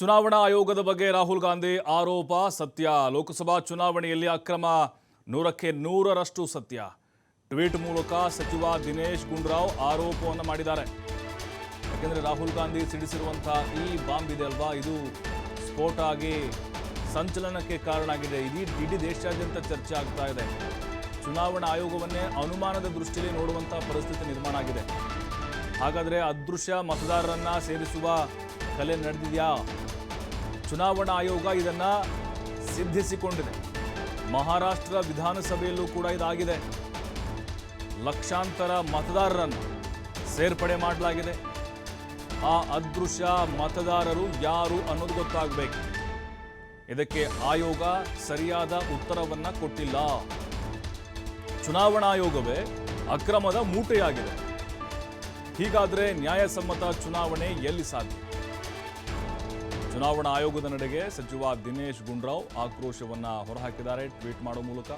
ಚುನಾವಣಾ ಆಯೋಗದ ಬಗ್ಗೆ ರಾಹುಲ್ ಗಾಂಧಿ ಆರೋಪ ಸತ್ಯ. ಲೋಕಸಭಾ ಚುನಾವಣೆಯಲ್ಲಿ ಅಕ್ರಮ 100ಕ್ಕೆ 100ರಷ್ಟು ಸತ್ಯ. ಟ್ವೀಟ್ ಮೂಲಕ ಸಚಿವ ದಿನೇಶ್ ಗುಂಡೂರಾವ್ ಆರೋಪವನ್ನು ಮಾಡಿದ್ದಾರೆ. ಯಾಕೆಂದರೆ ರಾಹುಲ್ ಗಾಂಧಿ ಸಿಡಿಸಿರುವಂತಹ ಈ ಬಾಂಬ್ ಇದೆ ಅಲ್ವಾ, ಇದು ಸ್ಫೋಟ ಆಗಿ ಸಂಚಲನಕ್ಕೆ ಕಾರಣ ಆಗಿದೆ. ಇಡೀ ದೇಶಾದ್ಯಂತ ಚರ್ಚೆ ಆಗ್ತಾ ಇದೆ. ಚುನಾವಣಾ ಆಯೋಗವನ್ನೇ ಅನುಮಾನದ ದೃಷ್ಟಿಯಲ್ಲಿ ನೋಡುವಂತಹ ಪರಿಸ್ಥಿತಿ ನಿರ್ಮಾಣ ಆಗಿದೆ. ಹಾಗಾದರೆ ಅದೃಶ್ಯ ಮತದಾರರನ್ನ ಸೇರಿಸುವ ಕಲೆ ನಡೆದಿದೆಯಾ? ಚುನಾವಣಾ ಆಯೋಗ ಇದನ್ನ ಸಿದ್ಧಿಸಿಕೊಂಡಿದೆ. ಮಹಾರಾಷ್ಟ್ರ ವಿಧಾನಸಭೆಯಲ್ಲೂ ಕೂಡ ಇದಾಗಿದೆ. ಲಕ್ಷಾಂತರ ಮತದಾರರನ್ನು ಸೇರ್ಪಡೆ ಮಾಡಲಾಗಿದೆ. ಆ ಅದೃಶ್ಯ ಮತದಾರರು ಯಾರು ಅನ್ನೋದು ಗೊತ್ತಾಗಬೇಕು. ಇದಕ್ಕೆ ಆಯೋಗ ಸರಿಯಾದ ಉತ್ತರವನ್ನ ಕೊಟ್ಟಿಲ್ಲ. ಚುನಾವಣಾ ಆಯೋಗವೇ ಅಕ್ರಮದ ಮೂಟೆಯಾಗಿದೆ. ಹೀಗಾದ್ರೆ ನ್ಯಾಯಸಮ್ಮತ ಚುನಾವಣೆ ಎಲ್ಲಿ ಸಾಧ್ಯ? ಚುನಾವಣಾ ಆಯೋಗದ ನಡೆಗೆ ಸಚಿವ ದಿನೇಶ್ ಗುಂಡೂರಾವ್ ಆಕ್ರೋಶವನ್ನ ಹೊರಹಾಕಿದ್ದಾರೆ ಟ್ವೀಟ್ ಮಾಡೋ ಮೂಲಕ.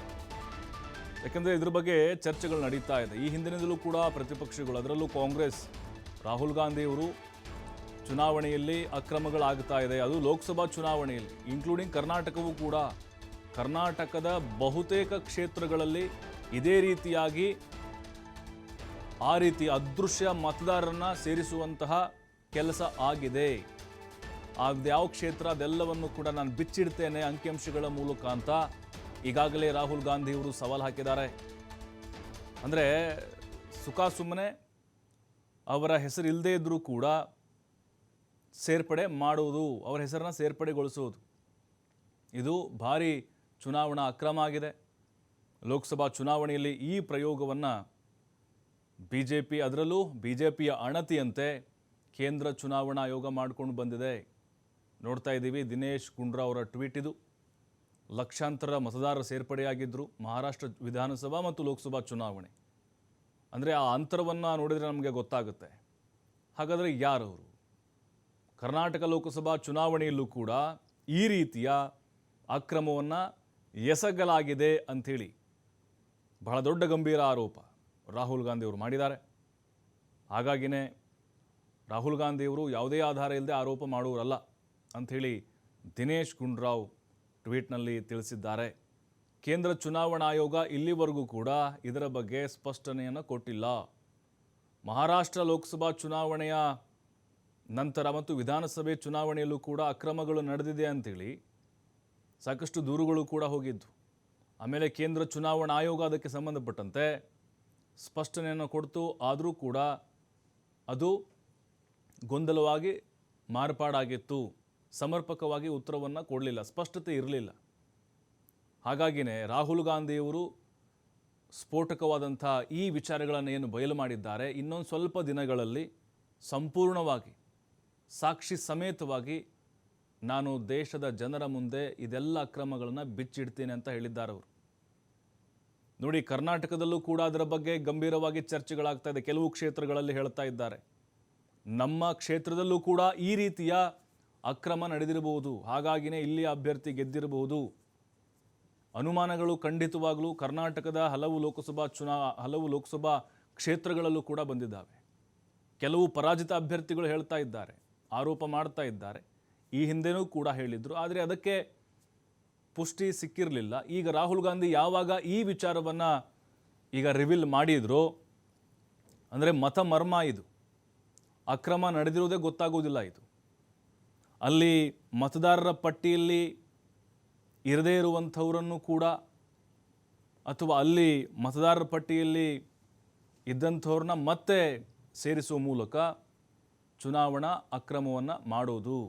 ಯಾಕೆಂದರೆ ಇದ್ರ ಬಗ್ಗೆ ಚರ್ಚೆಗಳು ನಡೀತಾ ಇದೆ. ಈ ಹಿಂದಿನಿಂದಲೂ ಕೂಡ ಪ್ರತಿಪಕ್ಷಗಳು, ಅದರಲ್ಲೂ ಕಾಂಗ್ರೆಸ್, ರಾಹುಲ್ ಗಾಂಧಿ ಅವರು ಚುನಾವಣೆಯಲ್ಲಿ ಅಕ್ರಮಗಳಾಗ್ತಾ ಇದೆ, ಅದು ಲೋಕಸಭಾ ಚುನಾವಣೆಯಲ್ಲಿ, ಇನ್ಕ್ಲೂಡಿಂಗ್ ಕರ್ನಾಟಕವೂ ಕೂಡ. ಕರ್ನಾಟಕದ ಬಹುತೇಕ ಕ್ಷೇತ್ರಗಳಲ್ಲಿ ಇದೇ ರೀತಿಯಾಗಿ ಆ ರೀತಿ ಅದೃಶ್ಯ ಮತದಾರರನ್ನ ಸೇರಿಸುವಂತಹ ಕೆಲಸ ಆಗಿದೆ. ಯಾವ ಕ್ಷೇತ್ರ ಅದೆಲ್ಲವನ್ನು ಕೂಡ ನಾನು ಬಿಚ್ಚಿಡ್ತೇನೆ ಅಂಕಿಅಂಶಗಳ ಮೂಲಕ ಅಂತ ಈಗಾಗಲೇ ರಾಹುಲ್ ಗಾಂಧಿ ಅವರು ಸವಾಲು ಹಾಕಿದ್ದಾರೆ. ಅಂದರೆ ಸುಖ ಸುಮ್ಮನೆ ಅವರ ಹೆಸರು ಇಲ್ಲದೇ ಇದ್ದರೂ ಕೂಡ ಸೇರ್ಪಡೆ ಮಾಡುವುದು, ಅವರ ಹೆಸರನ್ನ ಸೇರ್ಪಡೆಗೊಳಿಸುವುದು, ಇದು ಭಾರಿ ಚುನಾವಣಾ ಅಕ್ರಮ ಆಗಿದೆ. ಲೋಕಸಭಾ ಚುನಾವಣೆಯಲ್ಲಿ ಈ ಪ್ರಯೋಗವನ್ನು BJP, ಅದರಲ್ಲೂ BJPಯ ಅಣತಿಯಂತೆ ಕೇಂದ್ರ ಚುನಾವಣಾ ಆಯೋಗ ಮಾಡಿಕೊಂಡು ಬಂದಿದೆ. ನೋಡ್ತಾ ಇದ್ದೀವಿ, ದಿನೇಶ್ ಗುಂಡೂರಾವ್ ಅವರ ಟ್ವೀಟ್ ಇದು. ಲಕ್ಷಾಂತರ ಮತದಾರರು ಸೇರ್ಪಡೆಯಾಗಿದ್ದರು ಮಹಾರಾಷ್ಟ್ರ ವಿಧಾನಸಭಾ ಮತ್ತು ಲೋಕಸಭಾ ಚುನಾವಣೆ. ಅಂದರೆ ಆ ಅಂತರವನ್ನು ನೋಡಿದರೆ ನಮಗೆ ಗೊತ್ತಾಗುತ್ತೆ. ಹಾಗಾದರೆ ಯಾರವರು? ಕರ್ನಾಟಕ ಲೋಕಸಭಾ ಚುನಾವಣೆಯಲ್ಲೂ ಕೂಡ ಈ ರೀತಿಯ ಅಕ್ರಮವನ್ನು ಎಸಗಲಾಗಿದೆ ಅಂಥೇಳಿ ಬಹಳ ದೊಡ್ಡ ಗಂಭೀರ ಆರೋಪ ರಾಹುಲ್ ಗಾಂಧಿ ಅವರು ಮಾಡಿದ್ದಾರೆ. ಹಾಗಾಗಿನೇ ರಾಹುಲ್ ಗಾಂಧಿಯವರು ಯಾವುದೇ ಆಧಾರ ಇಲ್ಲದೆ ಆರೋಪ ಮಾಡುವರಲ್ಲ ಅಂಥೇಳಿ ದಿನೇಶ್ ಗುಂಡೂರಾವ್ ಟ್ವೀಟ್ನಲ್ಲಿ ತಿಳಿಸಿದ್ದಾರೆ. ಕೇಂದ್ರ ಚುನಾವಣಾ ಆಯೋಗ ಇಲ್ಲಿವರೆಗೂ ಕೂಡ ಇದರ ಬಗ್ಗೆ ಸ್ಪಷ್ಟನೆಯನ್ನು ಕೊಟ್ಟಿಲ್ಲ. ಮಹಾರಾಷ್ಟ್ರ ಲೋಕಸಭಾ ಚುನಾವಣೆಯ ನಂತರ ಮತ್ತು ವಿಧಾನಸಭೆ ಚುನಾವಣೆಯಲ್ಲೂ ಕೂಡ ಅಕ್ರಮಗಳು ನಡೆದಿದೆ ಅಂಥೇಳಿ ಸಾಕಷ್ಟು ದೂರುಗಳು ಕೂಡ ಹೋಗಿದ್ದು. ಆಮೇಲೆ ಕೇಂದ್ರ ಚುನಾವಣಾ ಆಯೋಗ ಅದಕ್ಕೆ ಸಂಬಂಧಪಟ್ಟಂತೆ ಸ್ಪಷ್ಟನೆಯನ್ನು ಕೊಡ್ತು. ಆದರೂ ಕೂಡ ಅದು ಗೊಂದಲವಾಗಿ ಮಾರ್ಪಾಡಾಗಿತ್ತು. ಸಮರ್ಪಕವಾಗಿ ಉತ್ತರವನ್ನು ಕೊಡಲಿಲ್ಲ, ಸ್ಪಷ್ಟತೆ ಇರಲಿಲ್ಲ. ಹಾಗಾಗಿನೇ ರಾಹುಲ್ ಗಾಂಧಿಯವರು ಸ್ಫೋಟಕವಾದಂಥ ಈ ವಿಚಾರಗಳನ್ನು ಏನು ಬಯಲು ಮಾಡಿದ್ದಾರೆ, ಇನ್ನೊಂದು ಸ್ವಲ್ಪ ದಿನಗಳಲ್ಲಿ ಸಂಪೂರ್ಣವಾಗಿ ಸಾಕ್ಷಿ ಸಮೇತವಾಗಿ ನಾನು ದೇಶದ ಜನರ ಮುಂದೆ ಇದೆಲ್ಲ ಅಕ್ರಮಗಳನ್ನು ಬಿಚ್ಚಿಡ್ತೀನಿ ಅಂತ ಹೇಳಿದ್ದಾರೆ ಅವರು. ನೋಡಿ, ಕರ್ನಾಟಕದಲ್ಲೂ ಕೂಡ ಅದರ ಬಗ್ಗೆ ಗಂಭೀರವಾಗಿ ಚರ್ಚೆಗಳಾಗ್ತಾ ಇದೆ. ಕೆಲವು ಕ್ಷೇತ್ರಗಳಲ್ಲಿ ಹೇಳ್ತಾ ಇದ್ದಾರೆ, ನಮ್ಮ ಕ್ಷೇತ್ರದಲ್ಲೂ ಕೂಡ ಈ ರೀತಿಯ ಅಕ್ರಮ ನಡೆದಿರಬಹುದು, ಹಾಗಾಗಿನೇ ಇಲ್ಲಿ ಅಭ್ಯರ್ಥಿ ಗೆದ್ದಿರಬಹುದು. ಅನುಮಾನಗಳು ಖಂಡಿತವಾಗಲೂ ಕರ್ನಾಟಕದ ಹಲವು ಲೋಕಸಭಾ ಕ್ಷೇತ್ರಗಳಲ್ಲೂ ಕೂಡ ಬಂದಿದ್ದಾವೆ. ಕೆಲವು ಪರಾಜಿತ ಅಭ್ಯರ್ಥಿಗಳು ಹೇಳ್ತಾ ಇದ್ದಾರೆ, ಆರೋಪ ಮಾಡ್ತಾ ಇದ್ದಾರೆ. ಈ ಹಿಂದೆನೂ ಕೂಡ ಹೇಳಿದರು, ಆದರೆ ಅದಕ್ಕೆ ಪುಷ್ಟಿ ಸಿಕ್ಕಿರಲಿಲ್ಲ. ಈಗ ರಾಹುಲ್ ಗಾಂಧಿ ಯಾವಾಗ ಈ ವಿಚಾರವನ್ನು ಈಗ ರಿವೀಲ್ ಮಾಡಿದ್ರು, ಅಂದರೆ ಮತ ಮರ್ಮ ಇದು, ಅಕ್ರಮ ನಡೆದಿರುವುದೇ ಗೊತ್ತಾಗುವುದಿಲ್ಲ. ಇದು ಅಲ್ಲಿ ಮತದಾರರ ಪಟ್ಟಿಯಲ್ಲಿ ಇರದೇ ಇರುವಂಥವರನ್ನು ಕೂಡ, ಅಥವಾ ಅಲ್ಲಿ ಮತದಾರರ ಪಟ್ಟಿಯಲ್ಲಿ ಇದ್ದಂಥವ್ರನ್ನ ಮತ್ತೆ ಸೇರಿಸುವ ಮೂಲಕ ಚುನಾವಣಾ ಅಕ್ರಮವನ್ನು ಮಾಡೋದು.